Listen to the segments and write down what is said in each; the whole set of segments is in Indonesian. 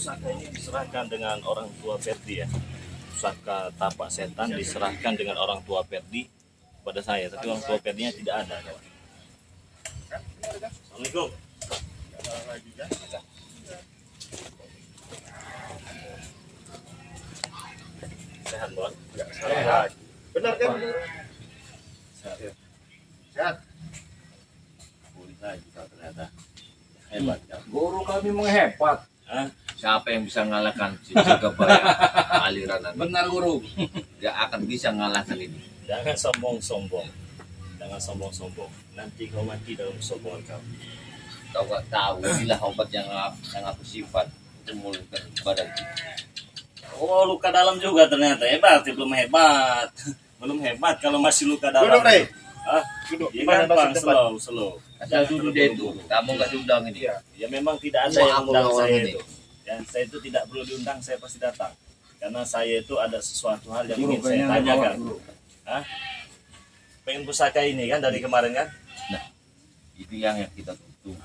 pusaka ini diserahkan dengan orang tua Ferdi ya. Pusaka tapak setan diserahkan dengan orang tua Ferdi pada saya, tapi orang tua Ferdinya tidak ada, kawan. Assalamualaikum. Sehat, Bos? Sehat. Benar kan? Sehat. Sehat. Boleh saja ternyata. Hebat ya. Guru kami menghebat. Hah? Siapa yang bisa mengalahkan Jagabaya aliran Anda? Benar guru. Gak akan bisa mengalahkan ini. Jangan sombong-sombong. Jangan sombong-sombong. Nanti kau mati dalam sombongan kau. Kau gak tahu inilah obat yang aku simpan memulihkan badan. Oh, luka dalam juga ternyata. Hebat, belum hebat. Belum hebat kalau masih luka dalam. Duduk, Rey. Hah? Duduk. Ya gampang, slow. Asal dulu deh itu. Kamu gak diundang ini. Iya. Ya memang tidak ada Wah, yang undang orang saya ini. itu. Dan saya itu tidak perlu diundang, saya pasti datang. Karena saya itu ada sesuatu hal yang ingin saya tanyakan. Hah? Pengen pusaka ini kan dari kemarin kan? Nah, itu yang kita tunggu.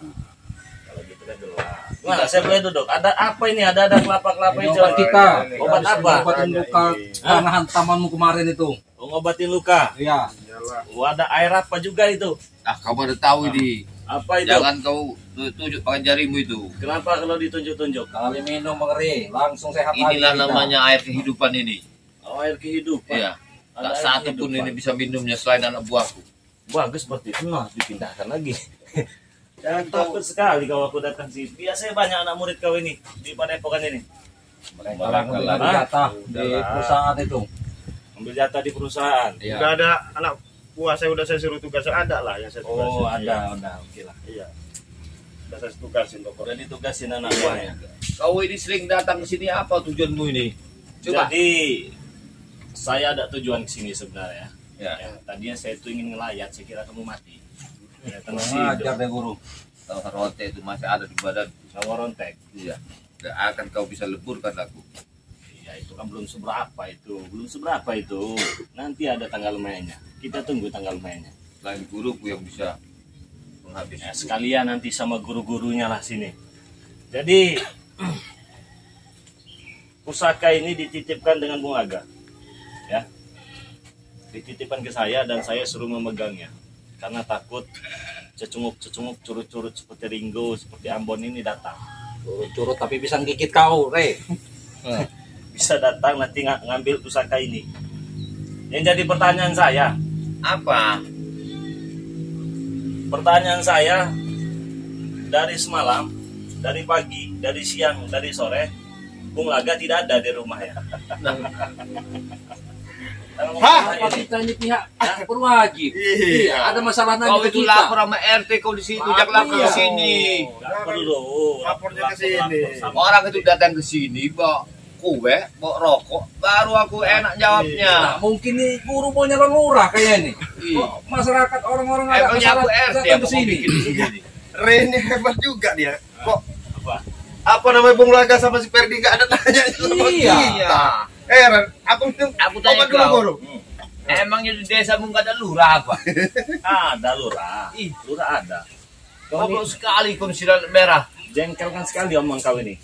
Kalau gitu kan dulu. Nah, saya boleh duduk. Ada apa ini? Ada kelapa-kelapa hijau. Obat kita. Obat apa? Obatin luka karena hantamanmu kemarin itu. Oh, ngobatin luka. Iya. Oh, ada air apa juga itu? Ah, kamu udah tahu ini. Apa itu? Jangan kau tunjuk pakai jarimu itu. Kenapa kalau ditunjuk-tunjuk? Kali minum mengeri, langsung sehat lagi. Inilah kita. namanya air kehidupan ini. Oh, air kehidupan. Iya. Ada Tak air satu pun kehidupan. ini bisa minumnya selain anak buahku. Bagus seperti itu. Nah, dipindahkan lagi. Jangan kau Takut sekali kalau aku datang sini. Biasanya banyak anak murid kau ini di Padepokan ini. Mereka ngambil jatah di perusahaan itu. Ambil jatah di perusahaan. Iya. udah ada anak buah saya udah saya suruh tugas, ada lah yang saya tugasin. Oh, ada. Oke lah. Iya. Udah saya tugasin pokoknya. Udah ditugasin anak buahnya. Kau ini sering datang ke sini, apa tujuanmu ini? Coba. Jadi saya ada tujuan ke sini sebenarnya. Ya. Ya, tadinya saya tuh ingin ngelayat, saya kira kamu mati. Ya, Kurang terus ajar deh guru. Kalau rote itu masih ada di badan. sama rontek. Iya. Gak akan kau bisa leburkan aku. Ya itu kan belum seberapa itu. Nanti ada tanggal mainnya. Kita tunggu tanggal mainnya. Selain guruku yang bisa menghabisi. Ya, sekalian nanti sama guru-gurunya lah sini. Jadi pusaka ini dititipkan dengan Bung Aga. Ya. Dititipkan ke saya dan saya suruh memegangnya. Karena takut cecunguk-cecunguk curut-curut seperti Ringo, seperti Ambon ini datang. Curut tapi bisa gigit kau, Re. Bisa datang nanti ngambil pusaka ini. Yang jadi pertanyaan saya, Apa? pertanyaan saya dari semalam, dari pagi, dari siang, dari sore, Bung Laga tidak ada di rumah ya. Hah? Kita ini pihak berwajib. Iya, ada masalah Kau nanti itu kita. lapor sama RT kau di situ, jangan lapor ke sini. Nggak perlu. Lapornya ke sini. Orang itu datang ke sini bawa kue, bawa rokok, baru aku enak jawabnya. Nah, mungkin nih guru mau nyerang lurah kayak ini. Iya. Kok masyarakat orang-orang ada Emangnya masalah aku RT datang yang ke mau sini. bikin di sini. Rene hebat juga dia. Kok Apa? apa namanya Bung Laga sama si Ferdi nggak ada tanya itu sama Iya. kita. Heran, aku tanya dulu kau. guru. Emangnya di desamu nggak ada lurah apa? Ada lurah. Lurah ada. Kau Goblok ini sekali kau silat merah. jengkel kan sekali omong kau ini.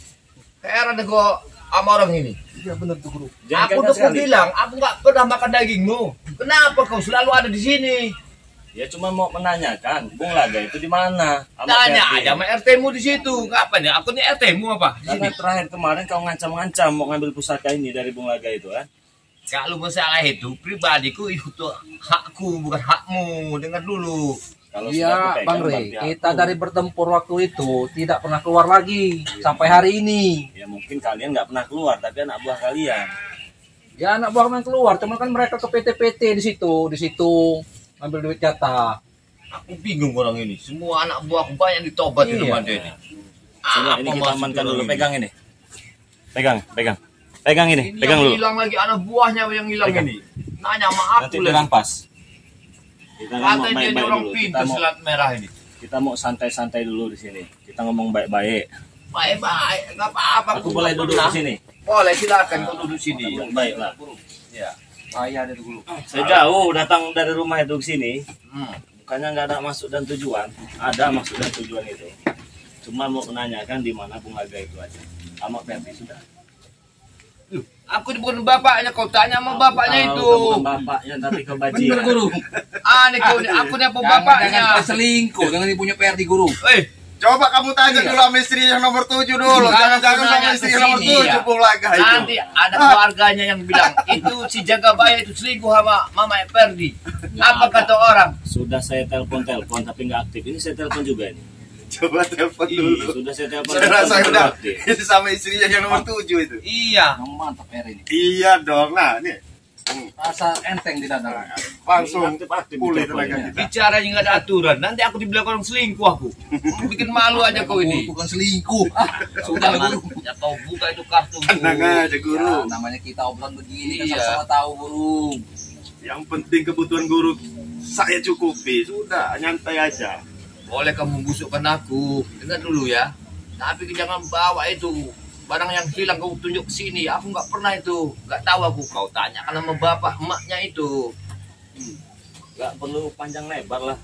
Heran kau sama orang ini. Iya benar tuh guru. Jengkel Aku kan udah sekali. bilang, aku nggak pernah makan dagingmu. Kenapa kau selalu ada di sini? Ya cuma mau menanyakan, Bung Laga itu di mana? Sama Tanya Ferdi. aja sama RT-mu di situ. Kapan ya? Aku ini RT-mu apa? Di Karena sini. terakhir kemarin kau ngancam-ngancam mau ngambil pusaka ini dari Bung Laga itu kan? Kalau masalah itu pribadiku itu hakku bukan hakmu. Dengar dulu. Kalau sudah Iya, kupegang, Bang Rey, berarti kita aku. dari bertempur waktu itu tidak pernah keluar lagi sampai hari ini. Ya mungkin kalian nggak pernah keluar, tapi anak buah kalian. Ya anak buah yang keluar, cuman kan mereka ke PT-PT di situ ngambil duit jatah. Aku bingung orang ini. Semua anak buahku banyak ditobat di Iya. rumah dia ini. Coba ini kita maksud amankan orang dulu, ini? pegang ini. Pegang ini, Ini pegang yang dulu. hilang lagi anak buahnya yang hilang Pegang. ini. Nanya sama Nanti aku pegang lagi. pas. Kita ngomong Katanya dia baik-baik orang dulu. pintar silat merah ini. Kita mau santai-santai dulu di sini. Kita ngomong baik-baik. Baik-baik, nggak apa-apa. Aku boleh duduk di sini. Boleh, silakan kau duduk sini. Baiklah. Ya. Ayah dari dulu. Saya jauh datang dari rumah itu ke sini. Hmm. Bukannya nggak ada maksud dan tujuan. Ada maksud dan tujuan itu. Cuma mau menanyakan di mana Bung Laga itu aja. sama Ferdi sudah. Aku ini bukan bapaknya, kau tanya sama bapaknya itu. Bukan bapaknya tapi Bener kebajikan. guru. Aneh kau ini, aku ini apa bapaknya? Jangan selingkuh, jangan ibunya Ferdi guru. Coba kamu tanya Iya. dulu sama istri yang nomor 7 dulu. Jangan-jangan sama istri yang nomor 7 Bung Laga itu. Nanti ada keluarganya yang bilang itu si jaga bayi itu selingkuh sama mama Ferdi. Apa kata orang? Sudah saya telepon tapi nggak aktif. Ini saya telepon juga ini. Coba telepon Iya, dulu. sudah saya telepon. Saudara saya nggak udah aktif. itu sama istrinya yang nomor 7 itu. Iya. Mantap Ferdi ini. Iya dong. Nah, nih. Rasa enteng di dada. Langsung Aktif pulih teleponnya. tenaga kita. Bicaranya nggak ada aturan. Nanti aku dibilang orang selingkuh aku. Bikin malu aja kau ini. Bukan selingkuh. Sudah lah guru. Ya kau buka itu kartu. Tenang aja Ya, guru. namanya kita obrolan begini kan Iya. sama-sama tahu guru. Yang penting kebutuhan guru saya cukupi. Sudah, nyantai aja. Boleh kamu busukkan aku. Dengar dulu ya. Tapi jangan bawa itu barang yang hilang kau tunjuk ke sini. Aku nggak pernah itu. Nggak tahu aku. Kau tanya sama bapak emaknya itu. Nggak perlu panjang lebar lah.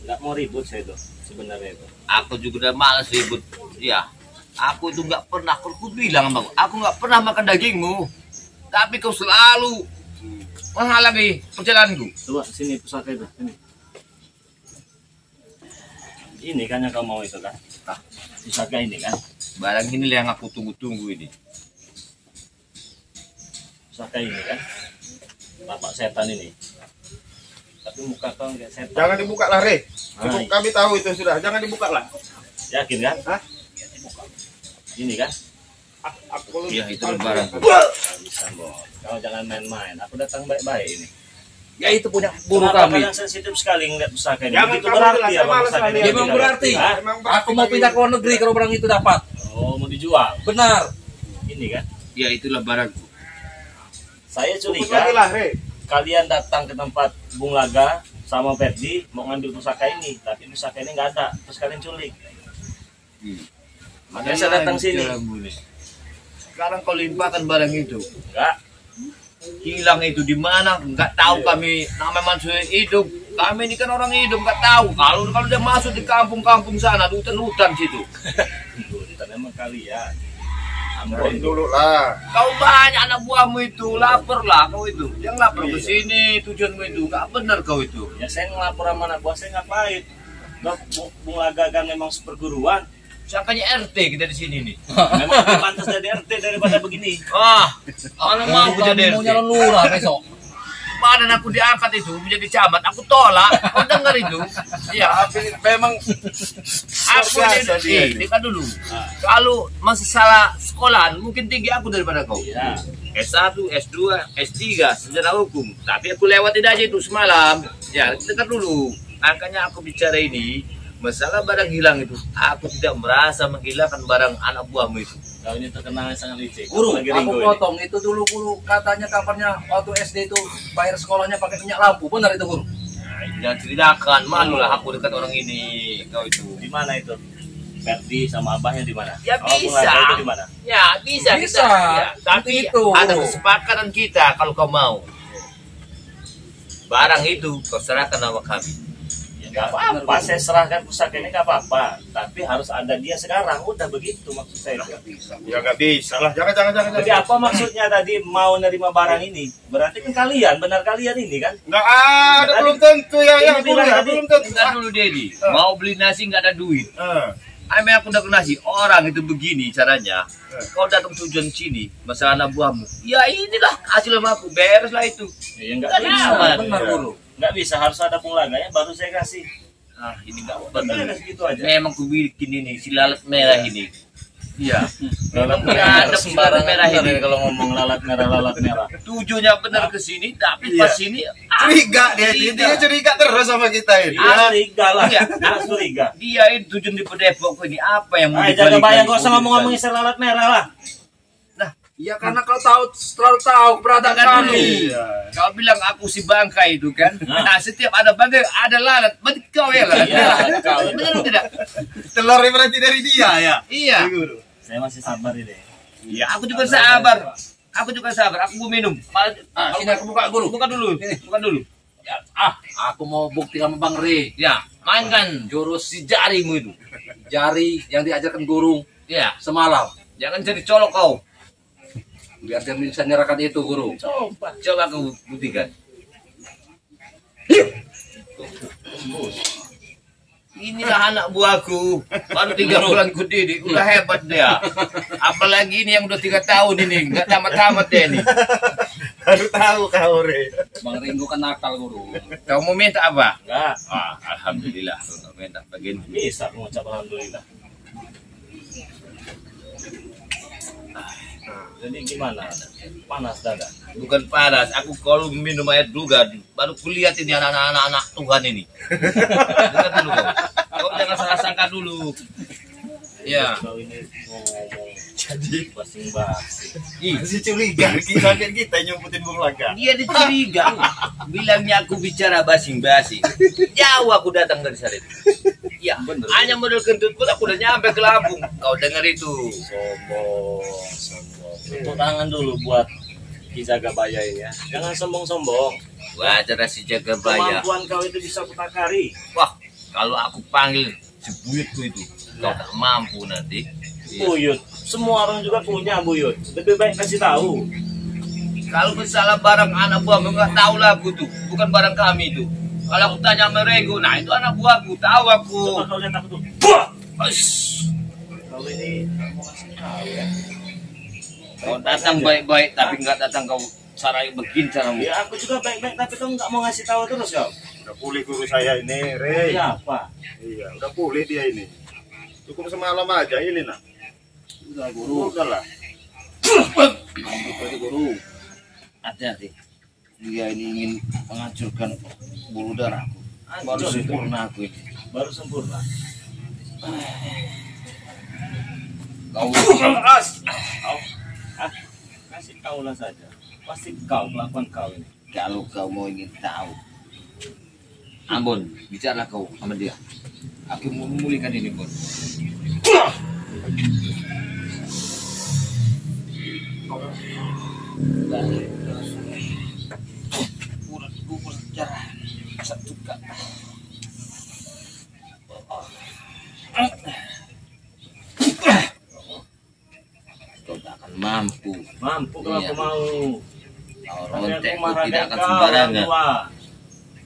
Nggak mau ribut saya itu sebenarnya itu. Aku juga udah malas ribut. Ya. Aku itu nggak pernah. Aku bilang sama aku nggak pernah makan dagingmu. Tapi kau selalu menghalangi perjalananku. Coba sini pusaka itu. Sini. Ini kan yang kamu mau itu kan? Pusaka ini kan? Barang ini yang aku tunggu-tunggu ini. Pusaka ini kan? Bapak setan ini. Tapi muka kau kayak setan. Jangan dibuka lah, Re. Nah, Kami tahu itu sudah. Jangan dibuka lah. yakin kan? Hah? Ini kan? Aku belum. Iya, itu lebaran. Nggak bisa, Bos. Kau jangan main-main. Aku datang baik-baik ini. Ya itu punya guru Kenapa kami. kalian sensitif sekali ngeliat pusaka ini? Jangan Begitu kamu berarti jelas, ya saya Bang, malas pusaka lah ini. lihat. Memang berarti. Hah? Aku mau pindah ke luar negeri kalau barang itu dapat. Oh, mau dijual. Benar. Ini kan? Ya itulah barangku. Saya Bungkus curiga lagi lah, Re. kalian datang ke tempat Bung Laga sama Ferdi mau ngambil pusaka ini, tapi pusaka ini nggak ada, terus kalian culik. Makanya saya datang sini. Sekarang kau limpahkan barang itu. Enggak, Hilang itu di mana? Nggak tahu kami. Namanya manusia hidup. Kami ini kan orang hidup nggak tahu. Kalau dia masuk di kampung-kampung sana, di hutan-hutan situ. Bukan emang kalian. Cari Ambon dulu lah. Kau banyak anak buahmu itu, lapar lah kau itu. Yang lapar ke sini tujuanmu itu. Nggak benar kau itu. Ya saya ngelapor sama anak buah saya ngapain? Bung Laga kan memang perguruan. Siapanya RT kita di sini nih. Memang lebih pantas dari RT daripada begini. Mana mau aku jadi Mau RT? nyalon lurah besok. Badan aku diangkat itu menjadi camat, aku tolak. Kau dengar itu? Iya. Tapi memang Aku biasa dia ini kan dulu. Kalau masih salah sekolahan, mungkin tinggi aku daripada kau. Ya, S1, S2, S3, sejarah hukum. Tapi aku lewatin aja itu semalam. Ya, dengar dulu. Makanya aku bicara ini, masalah barang hilang itu. Aku tidak merasa menghilangkan barang anak buahmu itu. kau ini terkenal sangat licik. Guru, Apalagi aku Ringo ini. potong itu dulu guru katanya kabarnya waktu SD itu bayar sekolahnya pakai minyak lampu. Benar itu guru? Nah, jangan ceritakan, malu lah aku dekat orang ini. Kau itu. Di mana itu? Ferdi sama abahnya di mana? Ya Oh, Bung bisa. Laga itu di mana? Ya, bisa. Bisa. Ya, tapi Itu. ada kesepakatan kita kalau kau mau. Barang itu kau serahkan sama kami. Ya, nggak apa-apa, saya serahkan pusaka ini nggak apa-apa. Tapi harus ada dia sekarang. Udah begitu maksud saya. ya nggak bisa lah. Jangan. Jadi apa maksudnya tadi mau nerima barang ini? Berarti kan kalian, benar kalian ini kan? Nggak ada, Tadi- belum tentu ya. Ini Yang bilang ya, tadi. belum tentu. Entar dulu Dedi, mau beli nasi nggak ada duit. Ah. Aku udah nasi orang itu begini caranya. Kau datang tujuan sini, masalah anak buahmu. Ya inilah hasil sama aku, beres lah itu. Ya nggak Nggak bisa. aman. Benar Iya. guru. Nggak bisa, harus ada pengelaganya baru saya kasih. Ah, ini nggak Benar benar. segitu aja. Memang ku bikin ini si lalat merah ini. Iya. Lalat Nggak merah ada sembarangan merah benar ini. ya kalau ngomong lalat merah. Tujuannya benar ke sini, tapi Iya. pas sini Curiga dia. Curiga. Dia curiga terus sama kita ini. Ah, curiga lah. Iya. Ah, curiga. Dia itu tujuan di Depok ini apa yang mau Ah, jaga dibalikan? bayang, gak usah ngomong-ngomong istilah lalat merah lah. Ya karena kau tahu selalu tahu keberadaan Dengar dulu. kami. Iya. Kau bilang aku si bangkai itu kan? Nah, setiap ada bangkai ada lalat. Berarti kau ya lah. Iya, kau. Benar atau tidak? Telurnya berarti dari dia ya. Iya. Guru. Saya masih sabar ini. Iya, aku juga sabar. Aku juga sabar. Aku mau minum. Ah, sini aku buka guru. Buka dulu. Buka dulu. Ya, aku mau bukti sama Bang Re. Ya, mainkan jurus si jarimu itu. Jari yang diajarkan guru Ya. semalam. Jangan jadi colok kau. Biar dia bisa nyerahkan itu, Guru. Coba kau buktikan. Inilah anak buahku, baru 3 bulan ku didik, udah hebat dia. Apalagi ini yang udah 3 tahun ini, nggak tamat-tamat dia ini. Baru tahu kau, Re. Bang Ringo kan nakal, Guru. Kau mau minta apa? Enggak. Alhamdulillah, kau minta bagian. Bisa mengucap alhamdulillah. Jadi gimana? Panas dada. Bukan panas, aku kalau minum air juga, baru kulihat ini anak-anak Tuhan ini. Dengar dulu kau. Kau jangan salah sangka dulu. Ya. Kau ini ngomong jadi basing-basing. Masih curiga kita nyumputin Bung Laga. Dia dicuriga. Bilangnya aku bicara basing-basing. Jauh aku datang dari sana. Ya, hanya modal kentut pun aku udah nyampe ke Lampung. Kau dengar itu. Sombong. Tepuk tangan dulu buat Ki Jagabaya ini ya. Jangan sombong-sombong. Wajar si Jagabaya. Kemampuan kau itu bisa kutakari. Wah, kalau aku panggil si buyutku itu, kau tak mampu nanti. Buyut. Semua orang juga punya buyut. Lebih baik kasih tahu. Kalau misalnya barang anak buahku nggak tahu lah aku tuh, bukan barang kami itu. Kalau aku tanya mereka, nah itu anak buahku, tahu aku. Coba kau lihat aku tuh. Buah! Uish. Kau ini mau kasih tahu ya. Kau datang baik-baik, tapi nggak datang kau sarai begini caramu. Ya aku juga baik-baik tapi kau nggak mau ngasih tahu terus kau. Udah pulih guru saya ini, Re. Ya apa? Iya, udah pulih dia ini. Cukup semalam aja ini, nak. Udah, Guru. Udah lah. Itu, Guru. Hati-hati. Dia ini ingin menghancurkan bulu darahku. Baru Hancur itu. sempurna aku ini. Baru sempurna. Kau Kasih tahu lah saja. Pasti kau melakukan kau ini. kalau kau mau ingin tahu, Ambon, bicara kau sama dia. Aku mau memulihkan ini, Bon. Urat darah satu kak. Kau tak akan mampu. Mampu kalau Iya. aku mau. Kau Tapi rontek, aku kau marah tidak akan kau, sembarangan. tua.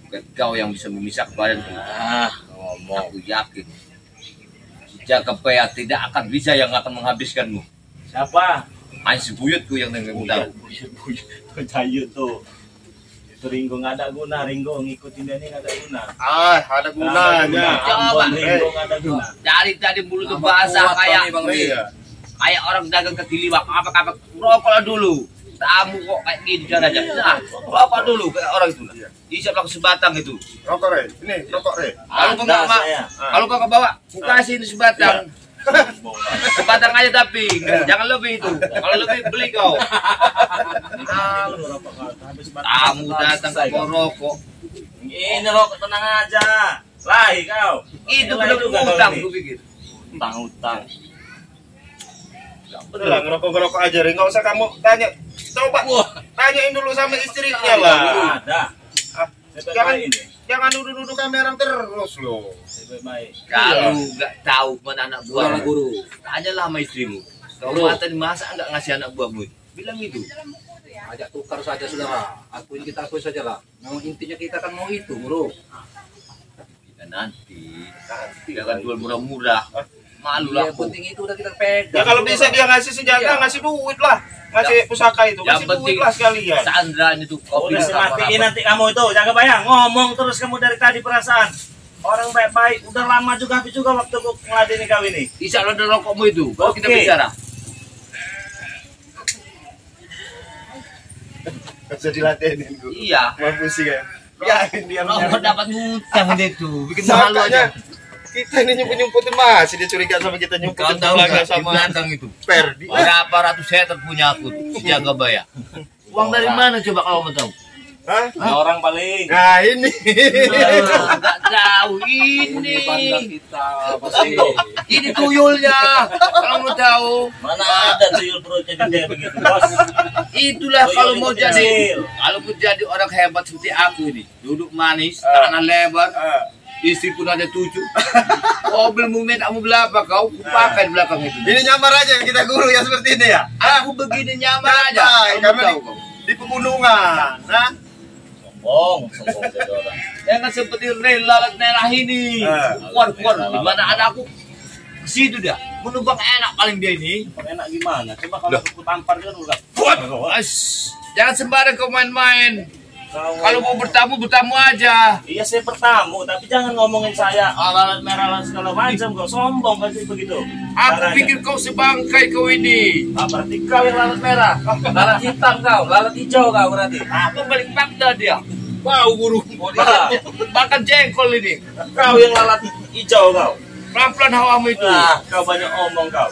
Bukan kau yang bisa memisah badanku. Ngomong, aku yakin. Jagabaya tidak akan bisa yang akan menghabiskanmu. Siapa? Hanya si buyutku yang dengan tahu. Buyut. Cayu tuh. Itu Ringo nggak ada guna. Ringgo ngikutin dia ini nggak ada guna. Ah, ada gunanya. Coba. Ringgo nggak ada guna. Dari tadi mulut tuh basah kayak Iya. kayak orang dagang kaki lima. Apa rokoklah dulu. Tamu kok kayak gini caranya. Nah, rokok dulu kayak orang itu. Isap langsung sebatang itu. Rokok, Re. Ini rokok, Re. Kalau kau Ada nggak mau, saya. kalau kau nggak bawa, aku kasih ini sebatang. Sebatang aja tapi jangan lebih itu. Kalau lebih beli kau. Tamu datang ke kau rokok. Ini rokok tenang aja. Lahi kau. Itu Lahi benar juga kau utang, ini. gue pikir. Utang-utang. Udah lah, ngerokok-ngerokok aja, Re. Nggak usah kamu tanya. Coba tanyain dulu sama istrinya lah. Ada. Ah, Jangan ini. Jangan duduk-duduk kamera terus loh. Baik. Kalau nggak tahu mana anak buah, Guru. tanyalah sama istrimu. Kau Bro. mata masa nggak ngasih anak buahmu? Bilang itu. Ajak tukar saja saudara. Kita akui saja lah. Memang intinya kita kan mau itu, Guru. Kita nanti jangan jual murah-murah. Malu lah Yang aku. penting itu udah kita pegang. Ya kalau bisa dia ngasih senjata, Iya. ngasih duit lah. Ngasih pusaka itu, Yang ngasih penting duit lah sekalian. Sandra itu kau Udah bisa matiin nanti kamu itu. Jangan bayang. Ngomong terus kamu dari tadi perasaan. Orang baik-baik. Udah lama juga habis juga waktu aku ngeladeni kau ini. Bisa lo ada rokokmu itu. Baru kita Oke. bicara. Bisa diladenin gue. Iya. Mampu sih kan. Ya, dia Rokok dapat ngutang dia tuh. Bikin malu aja. Kita ini nyumput-nyumputin masih dia curiga sama kita Kau nyumputin tahu Bulaga nggak di sama belakang itu? Perdi. Berapa ratus hektare punya aku tuh, si Jagabaya. Uang dari mana coba kalau mau tahu? Hah? Nah, orang paling. Nah ini. Enggak tahu Ini bangga ini. kita pasti. Ini tuyulnya. Kalau mau tahu, Mana ada tuyul perutnya gede begitu, bos. itulah kalau mau Tuyul jadi kecil. kalau mau jadi orang hebat seperti aku ini, duduk manis, tangan lebar, Istri pun ada 7. Mobilmu minta mobil apa kau? Kupakai di belakang itu. Ini nyamar aja kita guru ya seperti ini ya. Aku begini nyaman aja. Santai, Kamu karena tahu kau. di pegunungan. Nah, Sombong jadi orang. Jangan seperti lalat merah ini. Kuat-kuat. Di mana ada aku? Ke situ dia. Menumpang enak paling dia ini. Enak gimana? Coba kalau aku tampar kan udah. As, jangan sembarang kau main-main. Kau- Kalau mau bertamu aja. Iya saya bertamu, tapi jangan ngomongin saya lalat merah lalat segala macam. Kau sombong kan begitu. Aku Caranya. pikir kau sebangkai kau ini. Ah, berarti kau yang lalat merah, lalat hitam kau, lalat hijau kau berarti. Aku balik fakta dia. Wow guru. Nah, Makan jengkol ini. kau yang lalat hijau kau. Pelan-pelan hawamu itu. Nah, kau banyak omong kau.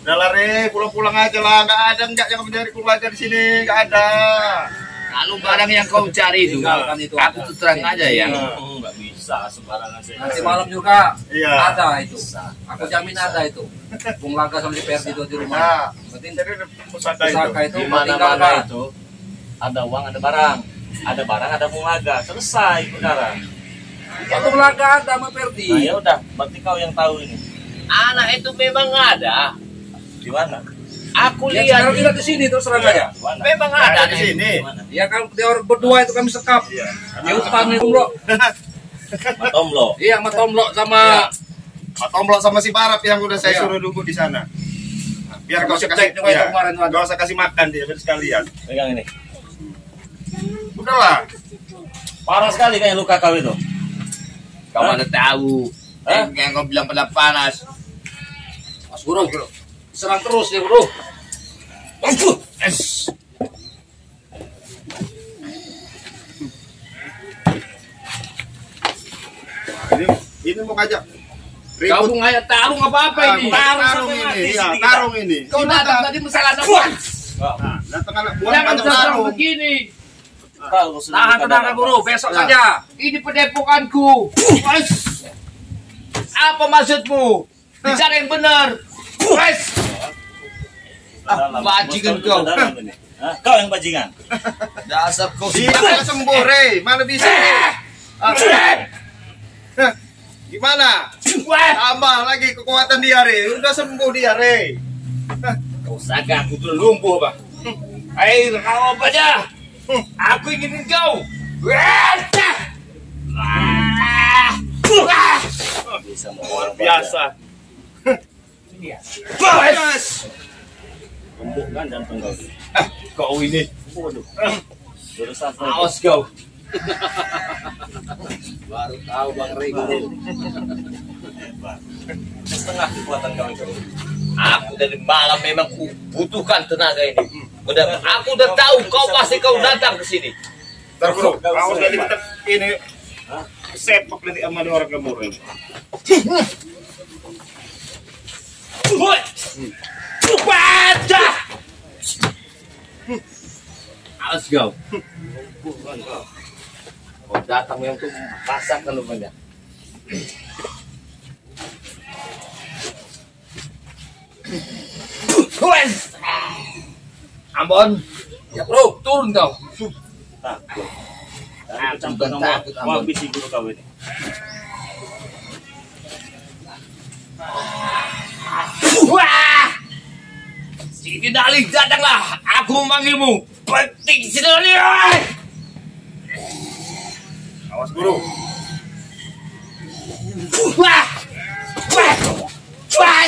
udah lah Re, pulang-pulang aja lah. Nggak ada enggak yang mencari keluarga di sini, nggak ada. Kalau barang yang kau cari itu, Tinggalkan itu aku aja. tuh terang aja ya. Nggak bisa sembarangan saya. Nanti malam juga Iya. ada itu. Aku jamin ada itu. Bung Laga sama si Perdi itu di rumah. Nah, Berarti jadi pusaka itu. pusaka itu Di kau mana-mana tinggalkan. itu ada uang, ada barang. Ada barang, ada mulaga. Selesai, saudara. Ya Bung Laga ada sama Perdi. Nah, ya udah, berarti kau yang tahu ini. Anak itu memang ada. Di mana? Aku Ya lihat sekarang kita di sini terus terang aja. Di mana? memang Nggak ada di nih. sini. Di mana? Ya kan dia orang berdua itu kami sekap. Iya. Di hutan itu bro. Tomlo. Iya sama Tomlok sama Pak Tomlok sama si Barap yang udah saya Iya. suruh duduk di sana. Nah, biar Sama gak usah Cetek kasih, juga itu ya, kemarin tuh ada. gak usah kasih makan dia biar sekalian. Pegang ini. Udahlah. Parah sekali kayak luka kau itu. Kau Hah? ada tahu. Hah? Yang kau bilang pada panas. Mas Guru. Serang terus ya bro. Es. Ini mau ngajak Kau ribut. mau ngajak tarung apa-apa ini? Tarung sampai ini, mati iya, sini kita. tarung ini. Kau datang tadi masalah apa? Nah, datang anak buah Jangan ngajak serang tarung. begini. Kau sudah Tahan luka tenang darah. Guru, besok Ya. saja. Ini padepokanku. Es. Apa maksudmu? Bicara yang benar. Es. Dalam. Bajingan Bos kau. dalam ini. Hah? Kau yang bajingan. Dasar kau Dia nggak sembuh, Rey. Mana bisa? Hah, gimana? Tambah lagi kekuatan dia, Rey. Udah sembuh dia, Rey. Kau saga aku tuh lumpuh, Bang. Ayo, kau apa aja? Aku ingin kau. Bisa membuang Biasa. Empuk kan jantung kau. Kau ini. Waduh. Jurusan Awas kau. Baru tahu Bang Rey Guru. hebat. Setengah kekuatan kau itu. Aku dari malam memang butuhkan tenaga ini. Aku udah tahu kau pasti kau datang ke sini. Ntar bro, awas nanti kita ini sepak nanti sama dua orang gemur ini. Baca. Awas kau. Kau datang yang tuh pasangkan lupanya. Ambon. Ya bro, turun kau. Takut. Aku Campur bukan nomor. takut, Mau Ambon. bisi guru kau ini. Wah! Sini Dali, datanglah. Aku memanggilmu. Penting sini Dali. Awas guru. Wah! Wah! Wah!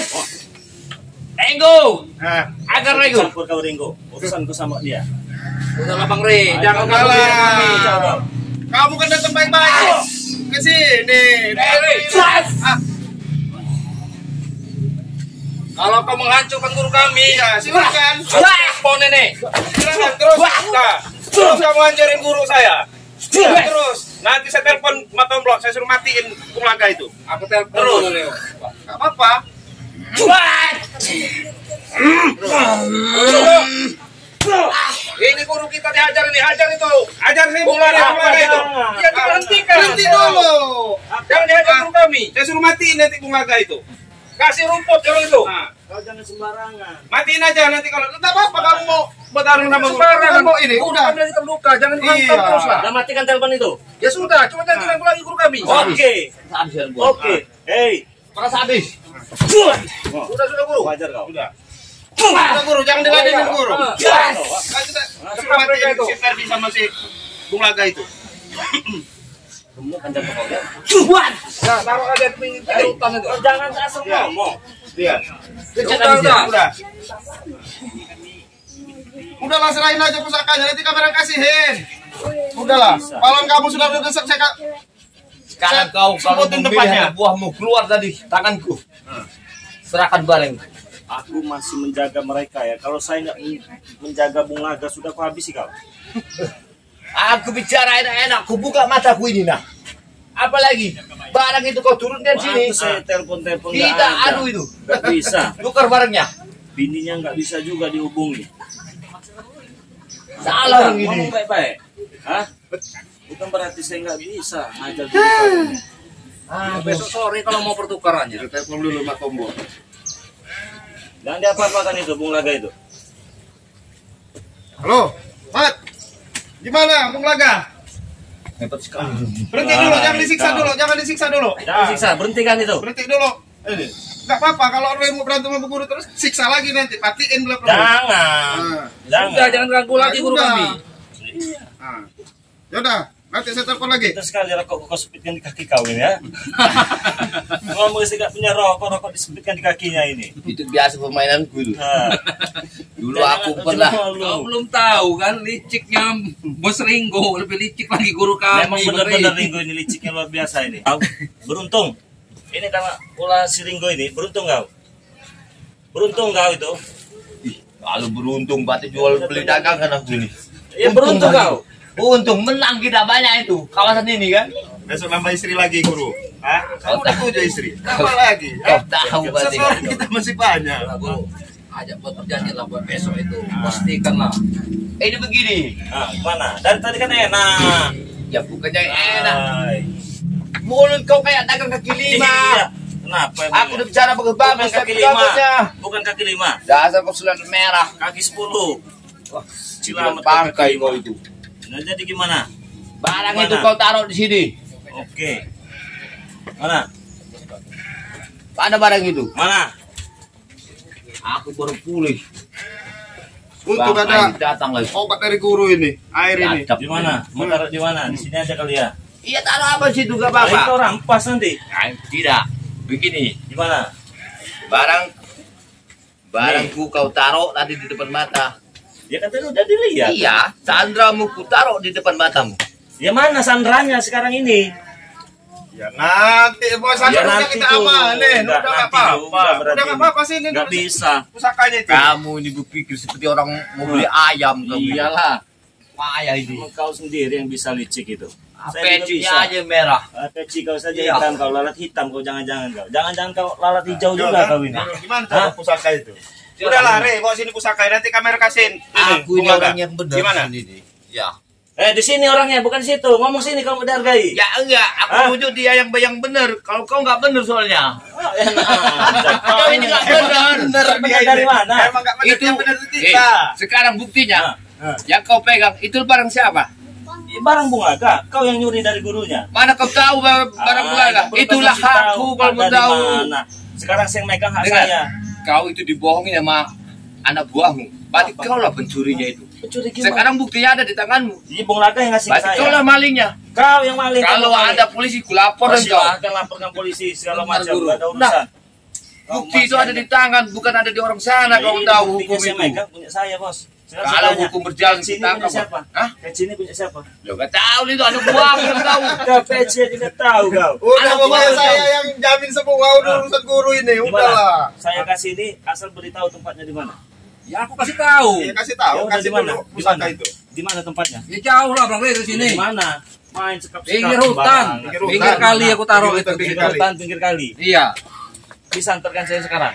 Enggo, Nah, agar Enggo. Campur kau Ringo. Urusanku sama dia. Udahlah Bang Rey, jangan Udahlah. kamu bilang kami. Coba. kamu kan datang baik-baik ke sini. Ah, Kalau kau menghancurkan guru kami, iya, silakan. telepon nenek. Silakan terus. Nah, terus kamu anjarin guru saya. Ya, terus. Nanti saya telepon Matomblok, saya suruh matiin Bulaga itu. Aku telepon Terus. dulu Leo. Gak apa-apa. Ini guru kita diajar ini, ajar itu. Ajar saya Bulaga itu. Ya diberhentikan. Berhenti dulu. Jangan diajar guru kami. Saya suruh matiin nanti Bulaga itu. Kasih rumput jangan itu. Nah, Kau jangan sembarangan. Matiin aja nanti kalau enggak apa-apa kamu mau bertarung sama guru. Sembarangan Mau ini udah. Ada kita luka, jangan Iya. dihantam terus lah. Udah matikan telepon itu. Ya sudah, cuma jangan ganggu lagi guru kami. Oke. Habis ya, gua. Oke. Hei. Keras habis. Sudah guru. Wajar kau. Udah. Udah guru, jangan diladenin guru. Yes. Kan kita suruh matiin si Ferdi sama si Bung Laga itu. Kamu kan jatuh kau ya. Ya, taruh aja di pinggir hutan itu. Kau jangan asal ngomong. Iya. Udah. Udahlah serahin aja pusakanya, nanti kamera kasihin. Udahlah, malam kamu sudah desak saya Sekarang kau kalau sebutin memilih tempatnya. anak buahmu keluar dari tanganku. Serahkan barang. Aku masih menjaga mereka ya. Kalau saya nggak menjaga Bung Laga sudah kau habisi kau. Aku bicara enak-enak, aku buka mataku ini nah. Apalagi barang itu kau turunkan sini. Waktu saya telepon-telepon Kita adu itu. Nggak bisa. Tukar barangnya. Bininya nggak bisa juga dihubungi. Salah Ngomong ini. baik-baik. Hah? Bukan berarti saya nggak bisa ngajar diri. Besok sore kalau mau pertukarannya. telepon dulu Mak Tombo. Jangan diapa-apakan itu Bung Laga itu. Halo, Mat. Gimana Bung Laga? Hebat sekali. Berhenti dulu, jangan disiksa dulu, jangan disiksa dulu. Jangan siksa, berhentikan itu. Berhenti dulu. Ini. Enggak apa-apa kalau orang mau berantem sama guru terus siksa lagi nanti, matiin belakang. Jangan. Sudah, jangan ganggu lagi guru kami. Nah. Yaudah, nanti saya telepon lagi. Itu sekali rokok kau sepitkan di kaki kau ini ya. Ngomong sih nggak punya rokok disepitkan di kakinya ini. Itu biasa permainanku itu. Nah. Dulu aku pernah. Kau belum tahu kan liciknya Bos Ringo, lebih licik lagi guru kami. Memang benar-benar Ringo ini liciknya luar biasa ini. Kau beruntung. Ini karena ulah si Ringo ini beruntung kau. Beruntung kau itu. Kalau beruntung berarti jual beli dagang kan aku ini. Ya beruntung kau. Untung menang kita banyak itu kawasan ini kan. Besok nambah istri lagi guru. Hah? Kamu udah 7 istri. Nambah lagi. Kau tahu berarti. Seseorang kita masih banyak. Guru, ajak buat perjanjian lah buat besok itu. Pastikan lah. Ini begini. Nah, mana? Dari tadi kan enak. Ya bukannya enak. Hai. Mulut kau kayak dagang kaki lima. Iya. Kenapa? emang Aku ya? udah bicara pakai Bukan bagus kaki kaki 5. Bukan kaki 5. Dasar kau sudah merah. Kaki 10. Wah, Cilamat pangkai kaki kau 5. itu. Nah, jadi gimana? Barang Mana? itu kau taruh di sini. Oke. Mana? Mana barang itu? Mana? Aku baru pulih. Untuk Bang, ada Aidi datang lagi. obat dari guru ini, air ini. Cakep. Di mana? Mau taruh di mana? Di sini aja kali ya. Iya taruh apa sih itu gak Nah, itu apa-apa. rampas nanti. Nah, tidak. Begini, Di mana? barangku kau taruh nanti di depan mata. Ya kan tadi udah dilihat. Iya, sandramu ku taruh di depan matamu. Ya mana sandranya sekarang ini? Ya nanti bos Ya udah nanti kita tuh. amanin, Enggak, udah nggak nanti apa-apa. juga berarti. Udah nggak apa-apa sih ini. Nggak bisa. Pusakanya itu. Kamu ini berpikir seperti orang mau beli ayam kamu. Iyalah. Payah ini. Cuma kau sendiri yang bisa licik itu. Saya juga Pecinya bisa. aja merah. Peci kau saja Iya. hitam, kau lalat hitam, kau jangan-jangan kau. Jangan-jangan kau lalat hijau juga kau ini. Gimana Hah? cara pusaka itu? Udah lah, Re, bawa sini pusaka nanti kamera kasihin. Aku ini orang yang benar. Gimana? Ini. Ya. Di sini orangnya, bukan di situ. Ngomong sini kalau menghargai. Ya enggak, aku Hah? rujuk dia yang benar. Kalau kau enggak benar soalnya. Kau ini nggak benar. Benar dari mana? Emang nggak benar, Itu yang benar itu kita. sekarang buktinya. Nah, Yang kau pegang itu barang siapa? barang Bung Laga, kau yang nyuri dari gurunya. Mana kau tahu barang Bulaga? Belum Itulah kasih tahu hakku kalau mau ada di tahu. mana. Sekarang saya megang hak Dengar, saya. kau itu dibohongin sama anak buahmu. Berarti kau lah pencurinya itu. Pencuri gimana? Sekarang buktinya ada di tanganmu. Jadi Bung Laga yang ngasih ke Berarti saya. kau lah malingnya. Kau yang maling. Kalau kau maling. ada polisi, ku lapor Oh, dan kau. silahkan laporkan polisi segala Benar, macam. Guru. Gak ada urusan. Kau Bukti itu masih ada di tangan, bukan ada di orang sana. Kau Ini tahu buktinya hukum saya itu. megang punya saya, Bos. Sekarang Kalau saya tanya, hukum berjalan peci ini kita punya siapa? Hah? Peci ini punya siapa? Lo gak tahu itu anak buahmu yang tahu. Kau peci aja nggak tahu kau. Udah Anak pokoknya buah saya kau. yang jamin semua urusan guru ini. Gimana? Udahlah. Saya kasih ini asal beritahu tempatnya di mana. Ya aku kasih tahu. Ya kasih tahu, Ya udah, kasih di mana? dulu Di pusaka mana? itu. Di mana tempatnya? Ya jauh lah Bang dari sini. Di mana? Main sekap-sekap. Pinggir hutan. sembarangan. Pinggir kali aku taruh Pinggir itu. hutan, Pinggir kali. hutan, pinggir kali. Iya. Bisa antarkan saya sekarang.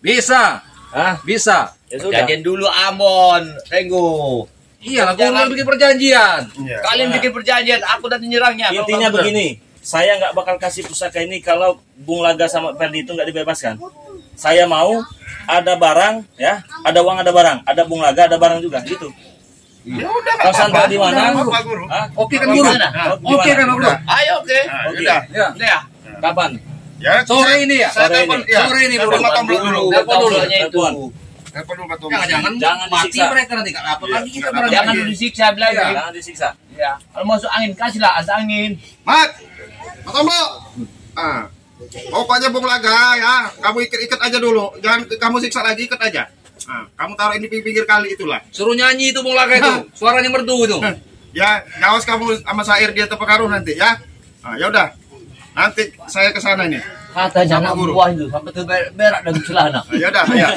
Bisa. Hah? Bisa. Ya sudah. Janjian dulu Amon, Renggo. Iya lah guru bikin perjanjian. Iya. Kalian Mana? bikin perjanjian, aku nanti nyerangnya. Kalau Intinya nggak benar. begini, saya nggak bakal kasih pusaka ini kalau Bung Laga sama Ferdi itu nggak dibebaskan. Saya mau ada barang, ya, ada uang, ada barang, ada Bung Laga, ada barang juga, gitu. Ya udah. Kau santai di mana? Pak Guru. Hah? Oke kan guru? Oke kan guru? Ayo oke. Nah, Oke. yaudah. Ya. Ya. Kapan? Ya, Sore ini ya? Saya Sore telepon, ini. ya. Sore ini, Telepon Bro. Pak Tomblok dulu. Telepon dulu. Tombolnya itu. Telepon. Telepon dulu Pak Tomblok. Jangan Jangan mati disiksa. mereka nanti kan apa lagi kita barang Jangan lagi. dulu disiksa bilang. Iya. Jangan disiksa. Ya. Kalau masuk angin kasihlah ada angin. Mat, Pak Tomblok. Ah, pokoknya Bung Laga ya, kamu ikat aja dulu. Jangan kamu siksa lagi, ikat aja. Nah, kamu taruh ini di pinggir kali itulah. Suruh nyanyi itu Bung Laga itu. Suaranya merdu itu. Ya, awas kamu sama Sair dia terpengaruh nanti ya. Nah, ya udah. Nanti saya ke sana ini. Kata jangan Guru. buah itu sampai tuh berak dan celana. Nah, ya udah, ya.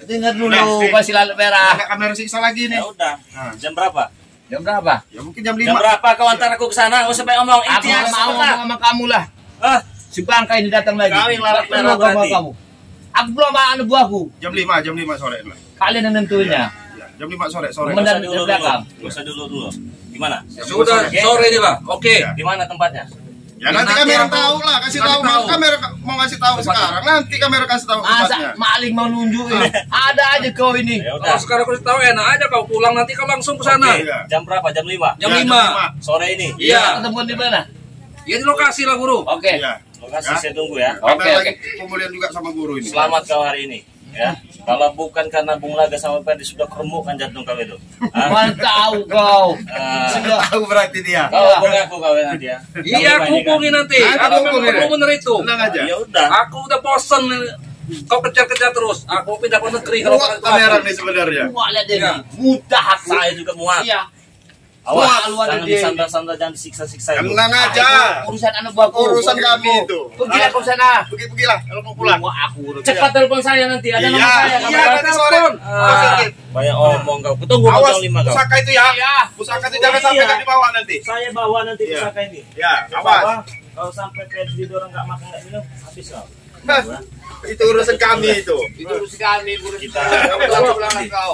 Dengar dulu Nah, kasih lalat merah. Ada kamera siksa lagi nih. Ya udah. Nah. Jam berapa? Jam berapa? Ya mungkin jam Jam 5. berapa kau antar aku ke sana? Kau sampai ngomong Aku intinya nggak mau ngomong sama kamu lah. Ah, Si bangka ini datang lagi. Kau yang lalat merah Aku ngomong berarti. kamu. Aku belum makan buahku. Jam 5 sore lah. Kalian yang nentunya. Ya, jam 5 sore. Temen dan- usah dulu belakang. Usah dulu. Gimana? Sudah sore ini Pak. Oke. Ya. Di mana tempatnya? Ya nanti Nanti kamera aku tahu lah, kasih kasih tahu. tahu. Kamera mau kasih tahu sekarang. Nanti kamera kasih tahu tempatnya. Masa maling mau nunjukin? Ada aja kau ini. Ya Kalau udah. sekarang aku tahu enak aja kau pulang nanti kau langsung ke sana. Oke, jam berapa? Jam 5. Jam Ya, 5. Sore ini. Iya. Ketemu di mana? Ya di lokasi lah guru. Oke. Iya. Lokasi Ya. saya tunggu ya. Oke, Ada oke. lagi pemulihan juga sama guru ini. Selamat kau hari ini. Ya, kalau bukan karena Bung Laga sama Ferdi sudah keremuk kan jantung kau itu. Hah? Mana tahu kau? Ah, Tahu berarti dia. kau hubungi aku kau nanti ya. Iya aku hubungi nanti. Nanti Kalau aku memang hubungi. perlu bener itu. Tenang aja. Ya udah. Aku udah bosen kau kejar-kejar terus. Aku pindah ke negeri kalau Kuat kamera nih sebenarnya. Wah lihat Iya. ini. Mudah aku. Saya juga muat. Iya. Awas, Wah, jangan dia. disandar-sandar, jangan disiksa-siksa itu. Tenang aja. Urusan anak buahku. Urusan kami itu. Pergilah kau sana. Pergilah kalau mau pulang. Wah aku udah. Cepat telepon saya nanti, ada nomor saya. Iya, kabar. nanti sore. Ah, banyak omong kau. Tunggu Awas jam 5 kau. pusaka itu ya. Iya. Pusaka itu jangan sampai Iya. kan dibawa nanti. Saya bawa nanti Iya. pusaka ini. Ya, Apa? awas. Kalau sampai Ferdi orang nggak makan nggak minum, habis kau. Itu urusan kami itu. Itu urusan kami. Kita Kamu tahu belakang kau.